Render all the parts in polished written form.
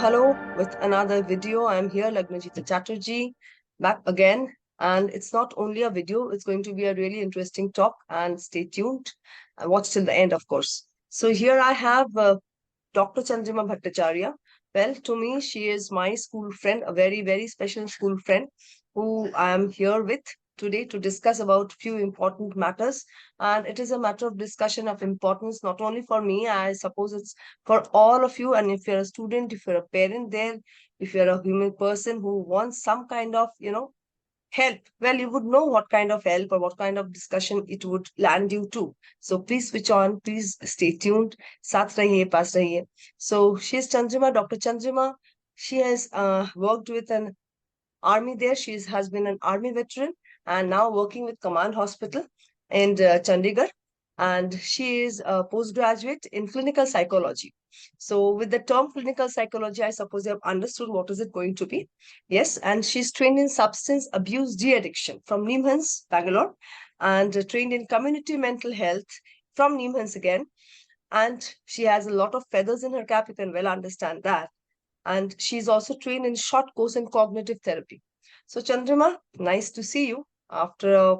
Hello with another video. I'm here, Lagnajita Chatterjee, back again. And it's not only a video, it's going to be a really interesting talk. And stay tuned. Watch till the end, of course. So here I have Dr. Chandrima Bhattacharya. Well, to me, she is my school friend, a very, very special school friend who I am here with today to discuss about few important matters. And it is a matter of discussion of importance, not only for me, I suppose it's for all of you. And if you're a student, if you're a parent there, if you're a human person who wants some kind of, help, well, you would know what kind of help or what kind of discussion it would land you to. So please switch on, please stay tuned. Saath rahiye, paas rahiye. So she's Chandrima, Dr. Chandrima. She has worked with an army there. She has been an army veteran and now working with Command Hospital in Chandigarh. And she is a postgraduate in clinical psychology. So with the term clinical psychology, I suppose you have understood what is it going to be. Yes, and she's trained in substance abuse de-addiction from NIMHANS, Bangalore, and trained in community mental health from NIMHANS again. And she has a lot of feathers in her cap, you can well understand that. And she's also trained in short course in cognitive therapy. So, Chandrima, nice to see you after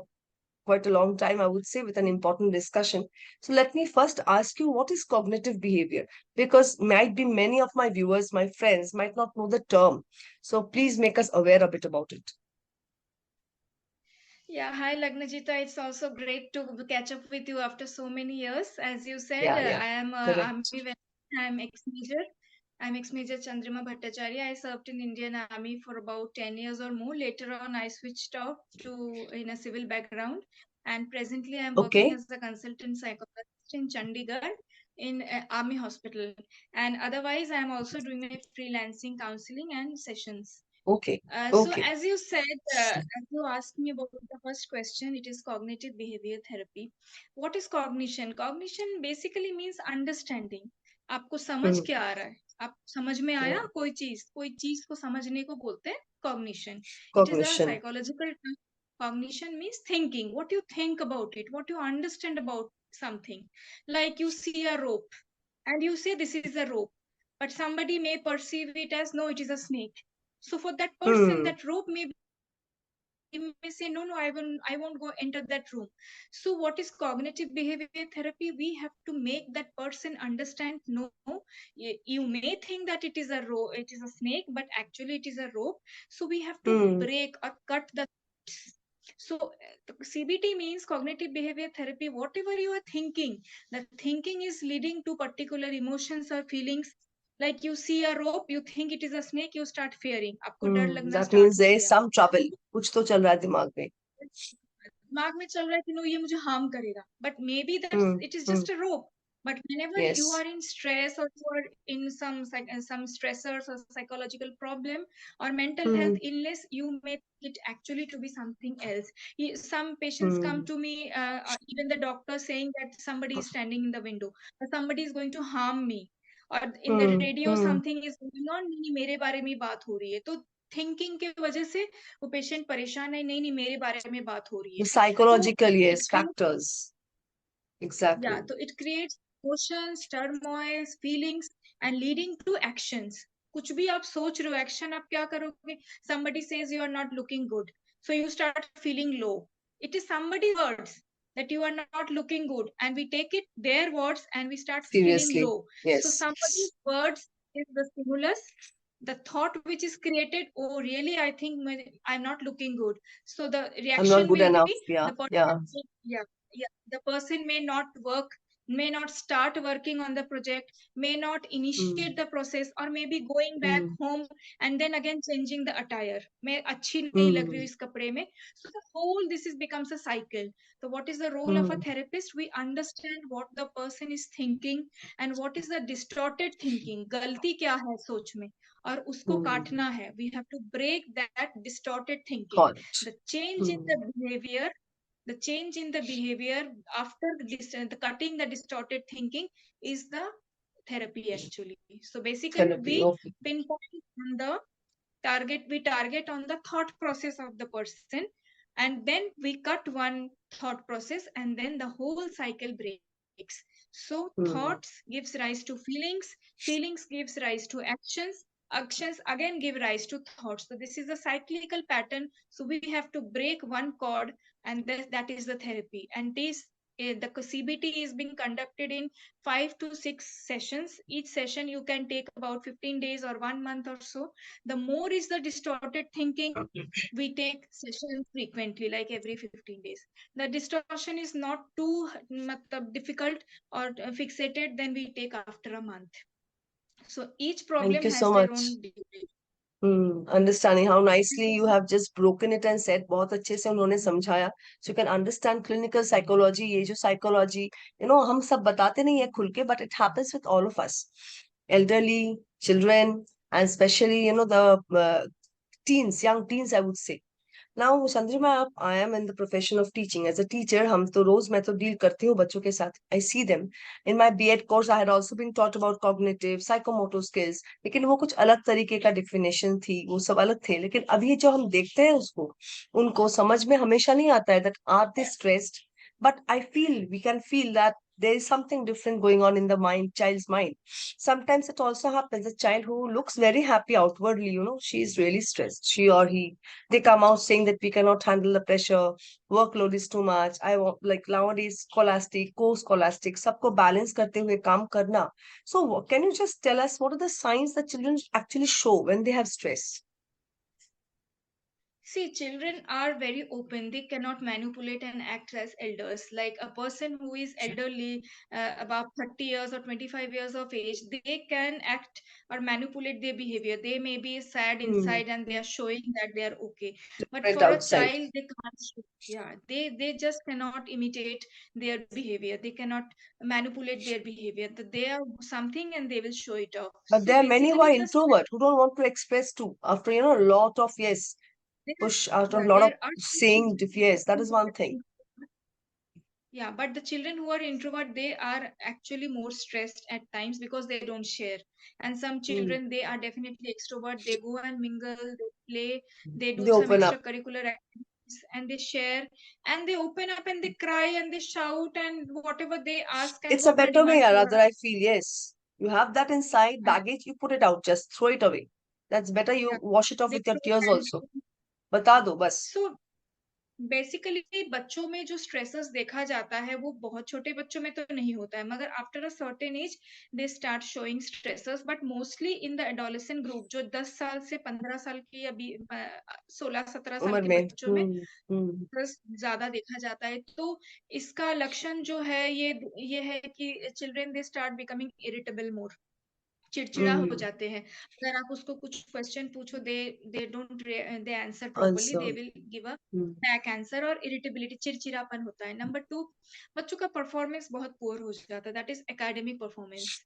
quite a long time, I would say, with an important discussion. So, let me first ask you, what is cognitive behavior? Because might be many of my viewers, my friends, might not know the term. So, please make us aware a bit about it. Yeah, hi Lagnajita. It's also great to catch up with you after so many years. As you said, Yeah, yeah, I am Army correct. veteran. I'm ex-major. I'm ex-major Chandrima Bhattacharya. I served in Indian Army for about 10 years or more. Later on, I switched off to in a civil background, and presently I'm working Okay, as a consultant psychologist in Chandigarh in Army Hospital. And otherwise, I'm also doing my freelancing counseling and sessions. okay, So okay. as you said, as you asked me about the first question, it is cognitive behavior therapy. What is cognition? Cognition basically means understanding. आपको समझ Hmm, क्या आ रहा है? आप समझ में आया hmm. कोई चीज को समझने को बोलते हैं cognition. It is a Cognition. psychological term. Cognition means thinking. What you think about it, what you understand about something. Like you see a rope and you say this is a rope, but somebody may perceive it as no, it is a snake. So for that person, Hmm, that rope may be, he may say, no, I won't go enter that room. So what is cognitive behavior therapy? We have to make that person understand, no, you may think that it is a rope, it is a snake, but actually it is a rope. So we have to hmm, break or cut the. So CBT means cognitive behavior therapy. Whatever you are thinking, the thinking is leading to particular emotions or feelings. Like you see a rope, you think it is a snake, you start fearing. आपको डर लगना That start means हो there is गया. some trouble. कुछ तो चल रहा है दिमाग में. दिमाग में चल रहा है कि नो ये मुझे हार्म करेगा, but may be that's Hmm, it is hmm. Just a rope. But whenever you Yes. are in stress or you are in some stressors or psychological problem or mental Hmm, health illness, you may think it actually to be something else. Some patients come hmm. to me, even the doctor saying that somebody is standing in the window or somebody is going to harm me, or in the Hmm, radio hmm. something is going on, नहीं मेरे बारे में बात हो रही है. तो thinking के वजह से वो पेशेंट परेशान है, नहीं नहीं मेरे बारे में बात हो रही The है. तो psychological, it yes, create, factors. या Exactly. तो it creates emotions, turmoils, feelings and leading to actions. कुछ भी आप सोच रहे हो, एक्शन आप क्या करोगे? somebody says you are not looking good, so you start feeling low. It is somebody's words that you are not looking good, and we take it their words and we start feeling Seriously. low. So Yes. somebody's words is the stimulus, the thought which is created, oh really, I think I'm not looking good. So the I'm not reaction good will enough. be Yeah. the Yeah. person, yeah, yeah, the person may not work, may not start working on the project, may not initiate Hmm, the process, or maybe going back hmm, home and then again changing the attire. मैं अच्छी नहीं लग रही हूँ hmm, इस कपड़े में. So the whole this is becomes a cycle. So what is the role of a hmm, therapist? We understand what the person is thinking and what is the distorted thinking. गलती क्या है सोच में और उसको hmm. काटना है. We have to break that distorted thinking. Got it. The change in Hmm, the behavior, the change in the behavior after the cutting the distorted thinking is the therapy actually. So basically therapy. we Okay. pinpoint on the target on the thought process of the person, and then we cut one thought process and then the whole cycle breaks. So thoughts Hmm, gives rise to feelings, feelings gives rise to actions, actions again give rise to thoughts. So this is a cyclical pattern. So we have to break one cord, and that is the therapy. And this the CBT is being conducted in 5 to 6 sessions. Each session you can take about 15 days or 1 month or so. The more is the distorted thinking, we take sessions frequently, like every 15 days. The distortion is not too difficult or fixated, then we take after a month. So each Thank problem you has so their much. own duration. Understanding how nicely you have just broken it and said, बहुत अच्छे से उन्होंने समझाया. So you can understand clinical psychology. ये जो psychology, हम सब बताते नहीं है खुल के, but it happens with all of us, elderly, children, and especially the teens, young teens, I would say. Now, Chandrima, I am in the profession of teaching. As a teacher, मैं तो deal करती हूँ बच्चों के साथ. I see them. In my B.Ed course, I had also been taught about cognitive, psychomotor skills. लेकिन वो कुछ अलग तरीके का definition थी, वो सब अलग थे. लेकिन अभी जो हम देखते हैं उनको समझ में हमेशा नहीं आता है that are they stressed? But I feel, we can feel that there is something different going on in the child's mind. Sometimes it also happens, a child who looks very happy outwardly, she is really stressed, she or he, they come out saying that we cannot handle the pressure, workload is too much, I want, like nowadays scholastic, co-scholastic, सबको balance करते हुए काम करना. So can you just tell us what are the signs that children actually show when they have stress? See, children are very open. They cannot manipulate and act as elders. Like a person who is elderly, about 30 years or 25 years of age, they can act or manipulate their behavior. They may be sad Hmm. inside and they are showing that they are okay. But Right for a outside. child, they can't show. Yeah, they just cannot imitate their behavior. They cannot manipulate their behavior. That they are something and they will show it off. But So there are many who basically, are the stress, introvert who don't want to express too. After a lot of yes, there, push out of yeah, lot of there are some saying children yes, that who is one thing. are yeah, but the children who are introvert, they are actually more stressed at times because they don't share. And some Hmm. children, they are definitely extrovert. They go and mingle, they play, they do They some open up. extracurricular activities, and they share, and they open up and they cry and they shout and whatever they ask and It's a what they better way, demand or for. rather, I feel, yes. You have that inside And baggage, you put it out, just throw it away. That's better, you yeah, wash it off they with your show tears and also. बता दो बस. so basically बच्चों में जो stresses देखा जाता है वो बहुत छोटे बच्चों में तो नहीं होता है मगर after a certain age they start showing stresses but mostly in the adolescent group जो 10 साल से 15 साल की अभी 16-17 साल उम्र के में. बच्चों में हम्म. स्ट्रेस ज्यादा देखा जाता है तो इसका लक्षण जो है ये है कि children they start becoming irritable more चिड़चिड़ा हो हम्म. जाते हैं अगर आप उसको कुछ क्वेश्चन पूछो they don't they answer properly Answer. They will give a hmm. Back answer और इरिटेबिलिटी चिड़चिड़ापन होता है नंबर 2 बच्चों का परफॉर्मेंस बहुत पुअर हो जाता है दैट इज एकेडमिक परफॉर्मेंस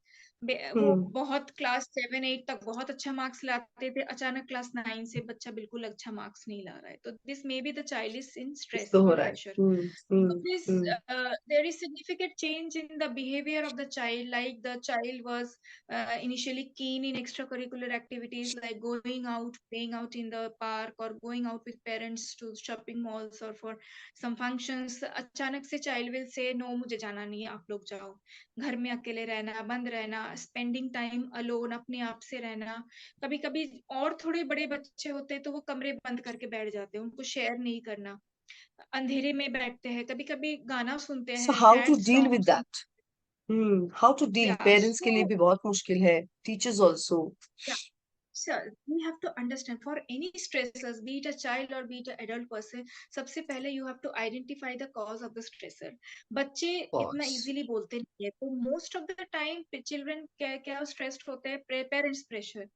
वो हम्म. बहुत क्लास 7-8 तक बहुत अच्छा मार्क्स लाते थे अचानक क्लास 9 से बच्चा बिल्कुल अच्छा मार्क्स नहीं ला रहा है तो this may be the child is in कुछ स्ट्रेस तो हो और रहा है. Pressure hmm. this hmm. there is significant change in the behavior of the child like the child was initially keen in extracurricular activities like going out playing out in the park or going out with parents to shopping malls or for some functions अचानक से child will say no मुझे जाना नहीं है आप लोग जाओ घर में अकेले रहना बंद रहना spending time alone अपने आप से रहना कभी कभी और थोड़े बड़े बच्चे होते हैं तो वो कमरे बंद करके बैठ जाते हैं उनको शेयर नहीं करना अंधेरे में बैठते हैं कभी-कभी गाना सुनते So हैं how sad to deal song with soon that? How to deal? या Parents के लिए सो भी बहुत मुश्किल है. Teachers also. Sir, we have to understand for any stressors, be it a child or be it an adult person, सबसे पहले you have to identify the cause of the stressor. बच्चे इतना Pause. easily बोलते नहीं है तो most of the time children क्या क्या stressed होते हैं parents pressure,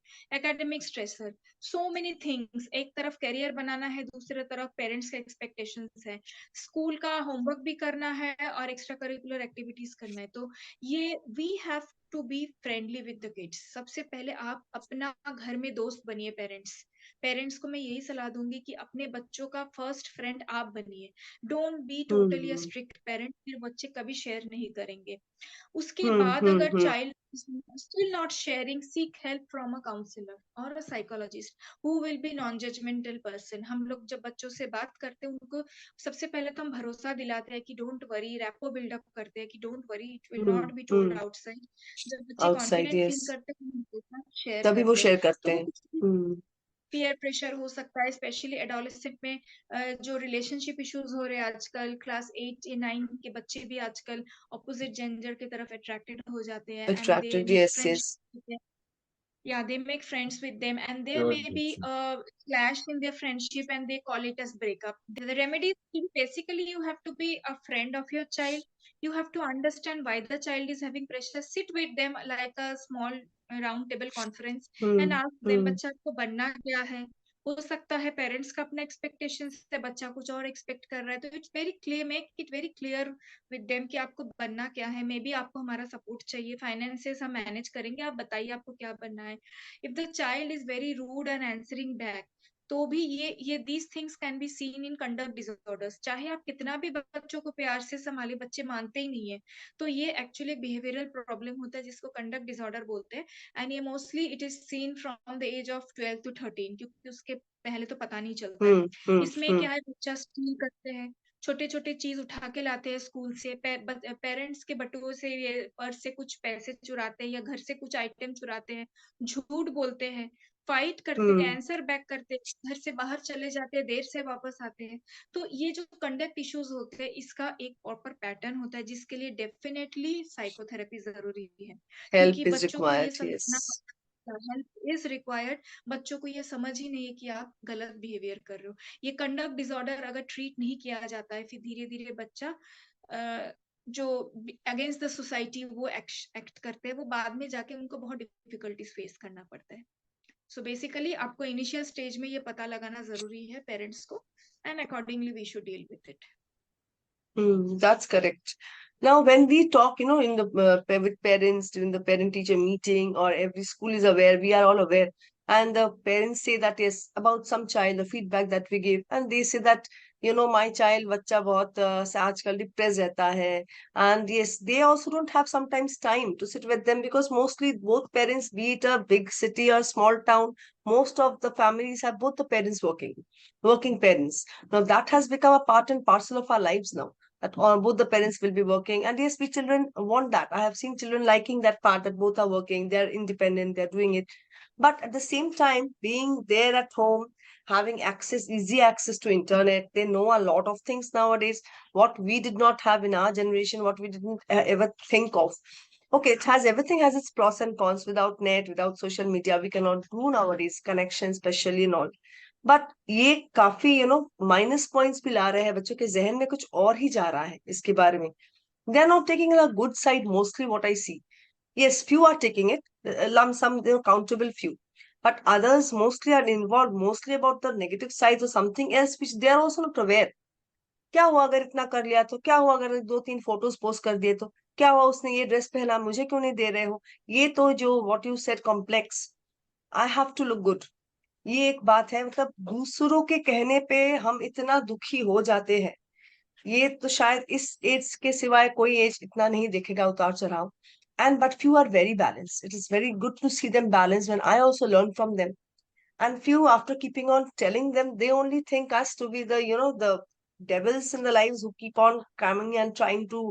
academic stressor, so many things. एक तरफ career बनाना है दूसरी तरफ parents के expectations है स्कूल का homework भी करना है और extra curricular activities करना है तो ये we have to be friendly with the kids सबसे पहले आप अपना घर में दोस्त बनिए पेरेंट्स पेरेंट्स को मैं यही सलाह दूंगी कि अपने बच्चों का फर्स्ट फ्रेंड आप बनिए। Don't be totally a hmm strict parent, फिर बच्चे कभी शेयर नहीं करेंगे। उसके बाद अगर hmm. Child still not sharing, seek help from a counselor or a psychologist who will be non-judgmental person। हम लोग जब बच्चों से बात करते हैं उनको सबसे पहले तो हम भरोसा दिलाते हैं कि डोंट वरी, रैपो बिल्डअप करते हैं कि don't worry, it will not be told hmm. Outside. जब बच्चे आउटसाइड, कॉन्फिडेंट फील यस, करते हैं हम उनके साथ शेयर तभी वो करते हैं। शेयर करते तो हैं। हम्म पीयर प्रेशर हो सकता है, स्पेशली एडोलेसेंट में जो रिलेशनशिप इश्यूज हो रहे हैं आजकल, क्लास 8 या 9 के बच्चे भी आजकल ऑपोजिट जेंडर की तरफ अट्रैक्टेड हो जाते हैं and they attractive, make yes yes. Friendship. Yeah, they make friends with them and there may be a clash in their friendship and they call it as breakup. The remedy is basically you have to be a friend of your child. You have to understand why the child is having pressure. Sit with them like a small round table conference and ask them हम्म। बच्चा को बनना क्या है। हो सकता है parents का अपना एक्सपेक्टेशन से बच्चा कुछ और एक्सपेक्ट कर रहा है, तो it's very clear, make it very clear with them कि आपको बनना क्या है। मे बी आपको हमारा सपोर्ट चाहिए, फाइनेंसेस हम मैनेज करेंगे, आप बताइए आपको क्या बनना है। If the child is very rude and answering back, तो भी ये these things can be seen in conduct disorders. चाहे आप कितना भी बच्चों को प्यार से संभाले, बच्चे मानते ही नहीं है, तो ये एक्चुअली बिहेवियरल प्रॉब्लम होता है जिसको कंडक्ट डिसऑर्डर बोलते हैं। एंड ये mostly it is seen from the age of 12 to 13, क्योंकि उसके पहले तो पता नहीं चलता है। इसमें क्या है, बच्चा स्टील करते हैं, छोटे छोटे चीज उठा के लाते हैं स्कूल से, पेरेंट्स के बटुओं से, ये पर्स से कुछ पैसे चुराते हैं या घर से कुछ आइटम चुराते हैं, झूठ बोलते हैं, फाइट करते हैं, हम्म आंसर बैक करते हैं, घर से बाहर चले जाते हैं, देर से वापस आते हैं। तो ये जो कंडक्ट इश्यूज होते हैं इसका एक प्रॉपर पैटर्न होता है जिसके लिए डेफिनेटली साइकोथेरेपी जरूरी है, क्योंकि हेल्प इज बच्चों को ये रिक्वायर्ड, यस। समझना, हेल्प इज रिक्वायर्ड। बच्चों को ये समझ ही नहीं है कि आप गलत बिहेवियर कर रहे हो। ये कंडक्ट डिसऑर्डर अगर ट्रीट नहीं किया जाता है, फिर धीरे धीरे बच्चा जो अगेंस्ट द सोसाइटी वो एक्ट करते हैं, वो बाद में जाके उनको बहुत डिफिकल्टीज फेस करना पड़ता है। सो बेसिकली आपको इनिशियल स्टेज में ये पता लगाना जरूरी है पेरेंट्स को, and accordingly we should deal with it. That's correct. Now, when we talk, in the with parents during the parent-teacher meeting, or every school is aware, we are all aware, and the parents say that yes about some child, the feedback that we give, and they say that my child, बच्चा बहुत आजकल depressed रहता है, and yes, they also don't have sometimes time to sit with them because mostly both parents, be it a big city or small town, most of the families have both the parents working parents. Now that has become a part and parcel of our lives now, that both the parents will be working, and yes, we children want that. I have seen children liking that part, that both are working, they're independent, they're doing it. But at the same time, being there at home, having easy access to internet, they know a lot of things nowadays, what we did not have in our generation, what we didn't ever think of. Okay, everything has its pros and cons. Without net, without social media, we cannot do nowadays connection, especially and all. But ये काफी minus points भी ला रहे हैं, बच्चों के जहन में कुछ और ही जा रहा है इसके बारे में. They are not taking a good side mostly, what I see. Yes, few are taking it, lump sum, countable few, but others mostly are involved mostly about the negative sides or something else which they are also not aware. क्या हुआ अगर इतना कर लिया तो, क्या हुआ अगर 2-3 फोटोज पोस्ट कर दिए तो, क्या हुआ उसने ये ड्रेस पहना, मुझे क्यों नहीं दे रहे हो. ये तो जो what you said complex, I have to look good, ये एक बात है. मतलब दूसरों के कहने पे हम इतना दुखी हो जाते हैं, ये तो शायद इस एज के सिवाय कोई एज इतना नहीं देखेगा उतार चढ़ाव. And but few are very balanced. It is very good to see them balanced when I also learn from them. And few, after keeping on telling them, they only think us to be the devils in the lives who keep on coming and trying to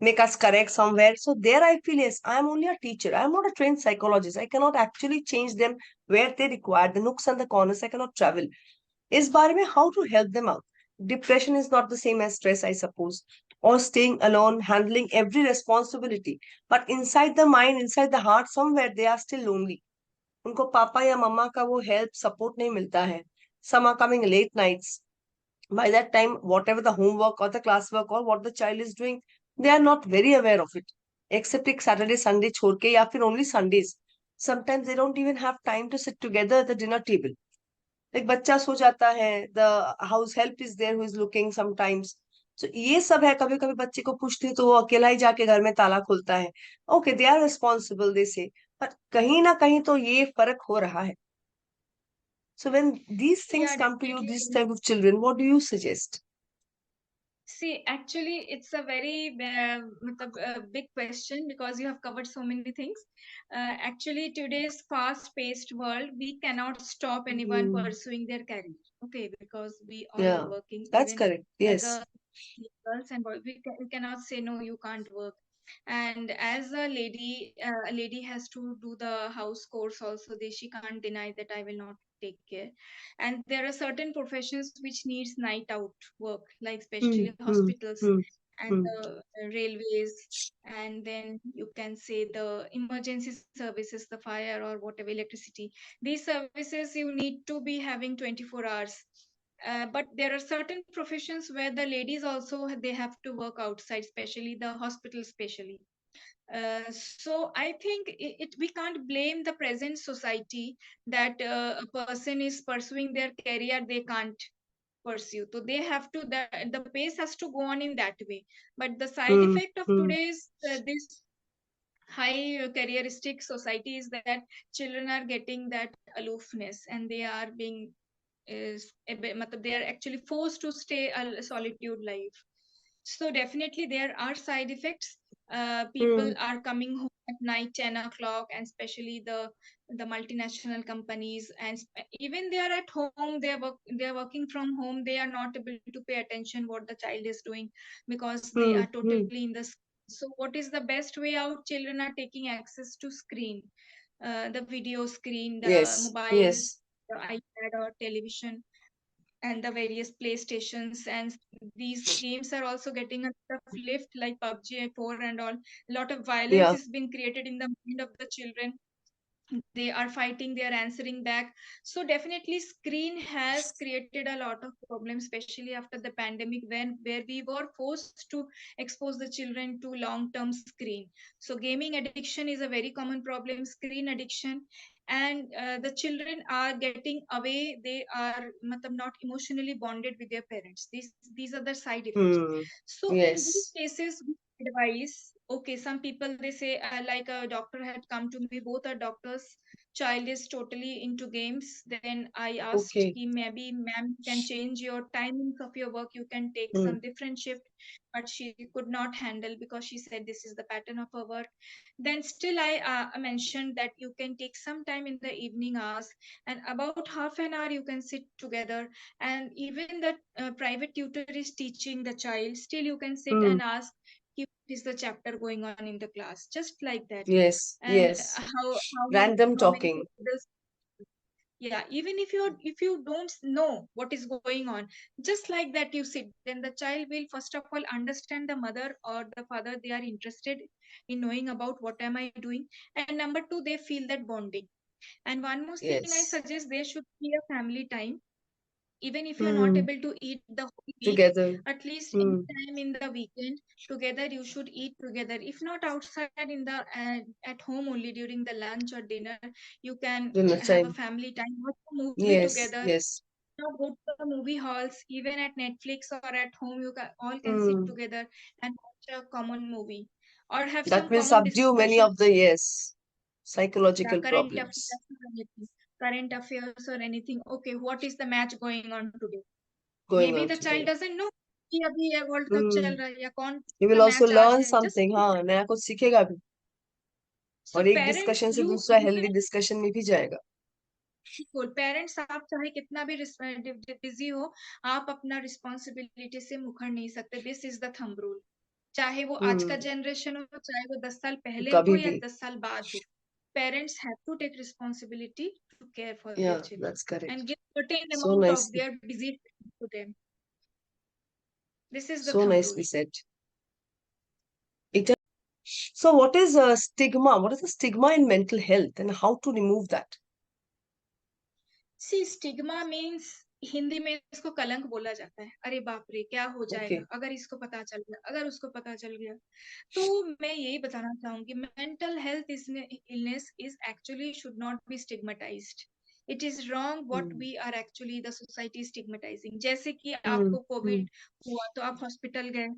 make us correct somewhere. So there I feel, yes, I am only a teacher. I am not a trained psychologist. I cannot actually change them where they require. The nooks and the corners, I cannot travel. इस बारे में how to help them out. Depression is not the same as stress, I suppose, or staying alone, handling every responsibility. But inside the mind, inside the heart, somewhere they are still lonely. उनको पापा या मम्मा का वो help support नहीं मिलता है. Some are coming late nights. By that time, whatever the homework or the classwork or what the child is doing, they are not very aware of it. Except एक Saturday, Sunday छोड़ के, या फिर only Sundays. Sometimes they don't even have time to sit together at the dinner table. एक बच्चा सो जाता है, the house help is there who is looking sometimes. So ये सब है. कभी कभी बच्चे को पूछती हूँ तो वो अकेला ही जाके घर में ताला खोलता है. ओके, दे आर रिस्पॉन्सिबल, दे से, पर कहीं ना कहीं तो ये फर्क हो रहा है. So when these things Yeah, come to you, these definitely. type of children, what do you suggest? See, actually, it's a very big question because you have covered so many things. Actually, today's fast-paced world, we cannot stop anyone Mm, pursuing their career. Okay, because we all are yeah, working, that's even correct. Yes. girls and boys. We cannot say no, you can't work. And as a lady has to do the house chores also. She can't deny that I will not take care. And there are certain professions which needs night out work, like especially Mm, mm, hospitals mm, and mm, the railways, and then you can say the emergency services, the fire or whatever, electricity. These services you need to be having 24 hours. But there are certain professions where the ladies also they have to work outside, especially the hospital, especially. So I think we can't blame the present society that a person is pursuing their career, they can't pursue. So they have to, the pace has to go on in that way. But the side mm, effect of mm, today's this high careeristic society is that children are getting that aloofness, and they are being is a bit, matlab they are actually forced to stay a solitude life. So definitely there are side effects. People mm, are coming home at night 10 o'clock, and especially the multinational companies, and even they are at home, they are working from home, they are not able to pay attention what the child is doing because they mm, are mm. totally in the so what is the best way out? Children are taking access to screen, the video screen, the Yes, mobiles, yes. the iPad or television, and the various playstations, and these games are also getting a lot of lift like PUBG 4 and all. A lot of violence Yeah. is being created in the mind of the children. They are fighting, they are answering back. So definitely screen has created a lot of problems, especially after the pandemic, when where we were forced to expose the children to long term screen. So gaming addiction is a very common problem, screen addiction. And the children are getting away, they are matlab, not emotionally bonded with their parents. These are the side effects. Hmm. So in these Yes. cases, we advise, okay, some people they say, like a doctor had come to me, both are doctors, child is totally into games. Then I asked Okay. him, maybe ma'am, you can change your timings of your work, you can take Hmm. some different shift. But she could not handle because she said this is the pattern of her work. Then still I mentioned that you can take some time in the evening hours, and about half an hour you can sit together. And even the private tutor is teaching the child, still you can sit Hmm. and ask, "Ki, what is the chapter going on in the class," just like that. Yes. And Yes. Random how many talking. tables. Yeah, even if you don't know what is going on, just like that you sit, then the child will first of all understand the mother or the father, they are interested in knowing about what am I doing. And number two, they feel that bonding. And one more thing I Yes. suggest, there should be a family time. Even if you're not Hmm. able to eat the whole week, Together. at least any Hmm. time in the weekend together you should eat together. If not outside, in the at home only during the lunch or dinner, you can Dinner have a time. family time, watch a movie Yes. together. Yes. Now go to the movie halls, even at Netflix or at home, all can sit Hmm. together and watch a common movie or have That some will common subdue many discussion. of the, yes, Yeah, psychological current problems. affairs or anything, current affairs or anything. Okay, what is the match going on today? Going Maybe on the child today. doesn't know कि अभी ये world cup Hmm. चल रहा है या कौन You सा will also match आज learn है, something. जस्ट हाँ, नया कुछ सीखेगा भी. सो और एक पेरेंट्स डिस्कशन से यू दूसरा यू हेल्दी कैन डिस्कशन में भी जाएगा. इक्वल। पेरेंट्स आप चाहे कितना भी बिजी हो, आप अपना रिस्पॉन्सिबिलिटी से मुकर नहीं सकते। This is the thumb rule. चाहे वो आज का Hmm. जनरेशन हो, चाहे वो 10 साल पहले हो कभी या भी. 10 साल बाद हो, parents have to take responsibility to care for their Yeah, children that's correct. And give certain So amount of nicely. Their busy to them. This is the So thumb nicely rule. said. It, so what is a stigma? What is the stigma in mental health and how to remove that? See stigma means, Hindi में इसको कलंक बोला जाता है। अरे बाप रे, क्या हो जाएगा Okay. अगर इसको पता चल गया, अगर उसको पता चल गया। तो मैं यही बताना चाहूंगी, mental health illness is actually should not be stigmatised. It is wrong what Hmm. We are actually the society stigmatising. जैसे कि Hmm. आपको Hmm. कोविड हुआ तो आप हॉस्पिटल गए,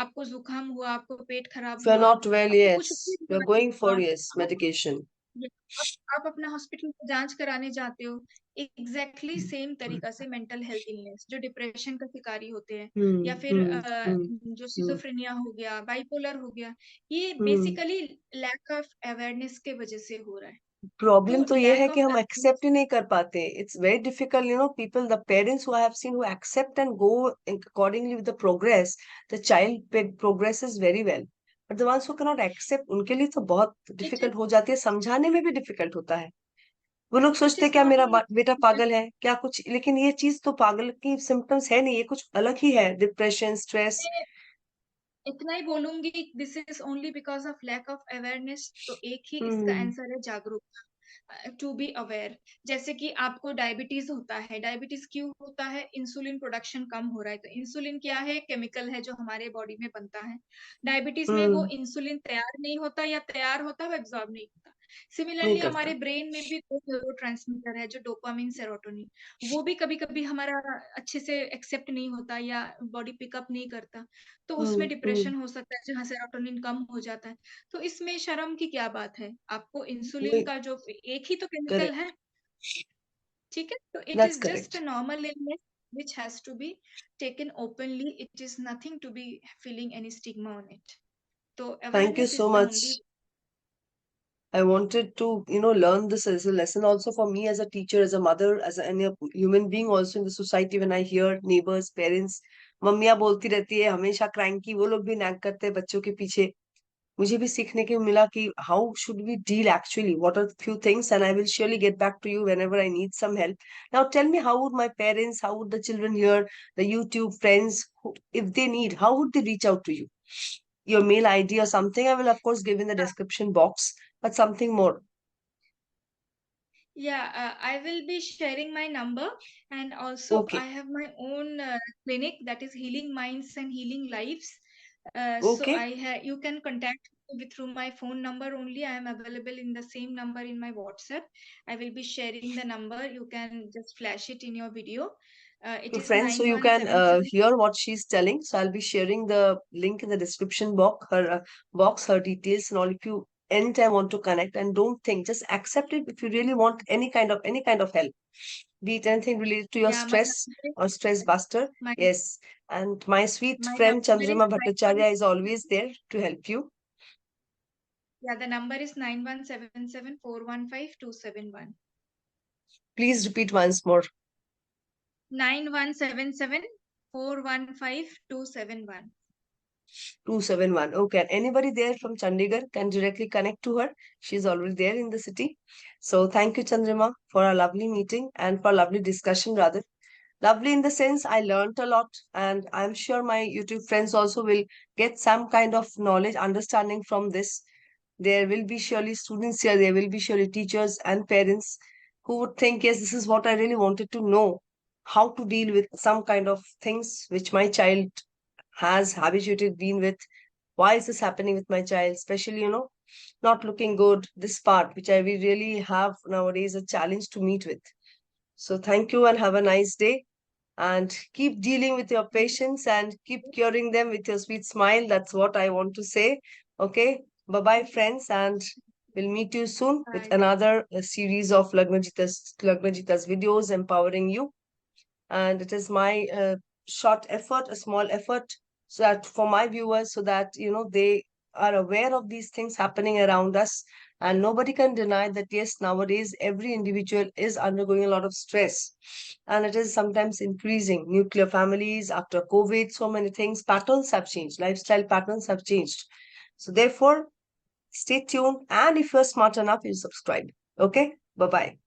आपको जुकाम हुआ, आपको पेट खराब If you're हुआ, not well, आपको कुछ भी yes, you're बीमारी going हुआ, for, yes, आप medication. आप अपना हॉस्पिटल में जांच कराने जाते हो, एग्जैक्टली सेम तरीका से मेंटल हेल्थ इलनेस जो डिप्रेशन का शिकारी होते हैं, या हम्म फिर हम्म हम्म जो हम्म सिजोफ्रेनिया हो गया, बाइपोलर हो गया, ये हम्म बेसिकली लैक ऑफ अवेयरनेस के वजह से हो रहा है। प्रॉब्लम तो तो ये है लैक कि ऑफ हम एक्सेप्ट ही नहीं कर पाते. It's very difficult, you know, people, the parents who I have seen who accept and go accordingly with the progress, the child progresses very well, but the ones who can not accept, उनके लिए तो बहुत it difficult हो जाती है, समझाने में भी डिफिकल्ट होता है. वो लोग इट सोचते हैं इज क्या नॉट मेरा बेटा पागल है क्या कुछ, लेकिन ये चीज तो पागल की सिम्टम्स है नहीं, ये कुछ अलग ही है, डिप्रेशन, स्ट्रेस. इतना ही बोलूंगी, this is only because of lack of awareness. तो एक ही इसका हम्म आंसर है जागरूकता, टू बी अवेयर। जैसे कि आपको डायबिटीज होता है, डायबिटीज क्यों होता है? इंसुलिन प्रोडक्शन कम हो रहा है। तो इंसुलिन क्या है? केमिकल है जो हमारे बॉडी में बनता है। डायबिटीज में वो हम्म इंसुलिन तैयार नहीं होता, या तैयार होता है वो एब्जॉर्ब नहीं होता। नहीं सिमिलरली करता. हमारे ब्रेन में भी दो न्यूरो ट्रांसमीटर है, जो डोपामिन, सेरोटोनिन, वो भी कभी कभी हमारा अच्छे से एक्सेप्ट नहीं होता या बॉडी पिकअप नहीं करता। तो उसमें हम्म. डिप्रेशन हो सकता है जहाँ सेरोटोनिन कम हो जाता है। तो इसमें शर्म की क्या बात है? आपको इंसुलिन वही. का जो एक ही तो केमिकल करेक्ट. है, ठीक है? तो it that's is just a correct. Normal illness which has to be taken openly. It is nothing to be feeling any stigma on it. So Thank you awareness so is the only. much. I wanted to, you know, learn this as a lesson also for me as a teacher, as a mother, as a human being also in the society. When I hear neighbors, parents, मम्मियाँ बोलती रहती है हमेशा cranky, वो लोग भी nag करते हैं बच्चों के पीछे. मुझे भी सीखने को मिला कि how should we deal actually, what are few things, and I will surely get back to you whenever I need some help. Now tell me, how would my parents, how would the children here, the YouTube friends, if they need, how would they reach out to you? Your mail ID or something, I will of course give in the description box, but something more. Yeah, I will be sharing my number, and also I Okay, have my own clinic, that is Healing Minds and Healing Lives. So okay. you can contact me through my phone number only. I am available in the same number in my WhatsApp. I will be sharing the number. You can just flash it in your video. It To is friends, so you can 9177. hear what she's telling. So I'll be sharing the link in the description box, her details and all. If you anytime want to connect, and don't think, just accept it if you really want any kind of help, be it anything related to your Yeah, stress or stress buster. my Yes, and my sweet my friend number is Chandrima Bhattacharya is always there to help you. the number is 9177415271. Please repeat once more. 9177415271. 271. Okay. And anybody there from Chandigarh can directly connect to her. She's already there in the city. So thank you, Chandrima, for a lovely meeting and for a lovely discussion, rather. Lovely in the sense I learned a lot, and I'm sure my YouTube friends also will get some kind of knowledge, understanding from this. There will be surely students here, there will be surely teachers and parents who would think, yes, this is what I really wanted to know, how to deal with some kind of things which my child has habituated been with. Why is this happening with my child, especially, you know, not looking good, this part which we really have nowadays a challenge to meet with. So thank you and have a nice day, and keep dealing with your patients and keep curing them with your sweet smile. That's what I want to say. Okay, bye bye friends, and we'll meet you soon with Bye. another series of Lagnajita's videos empowering you. And it is my short effort, a small effort, so that for my viewers, so that you know they are aware of these things happening around us. And nobody can deny that, yes, nowadays every individual is undergoing a lot of stress, and it is sometimes increasing. Nuclear families after COVID, so many things, patterns have changed, lifestyle patterns have changed. So therefore, stay tuned, and if you're smart enough, you subscribe. Okay, bye bye.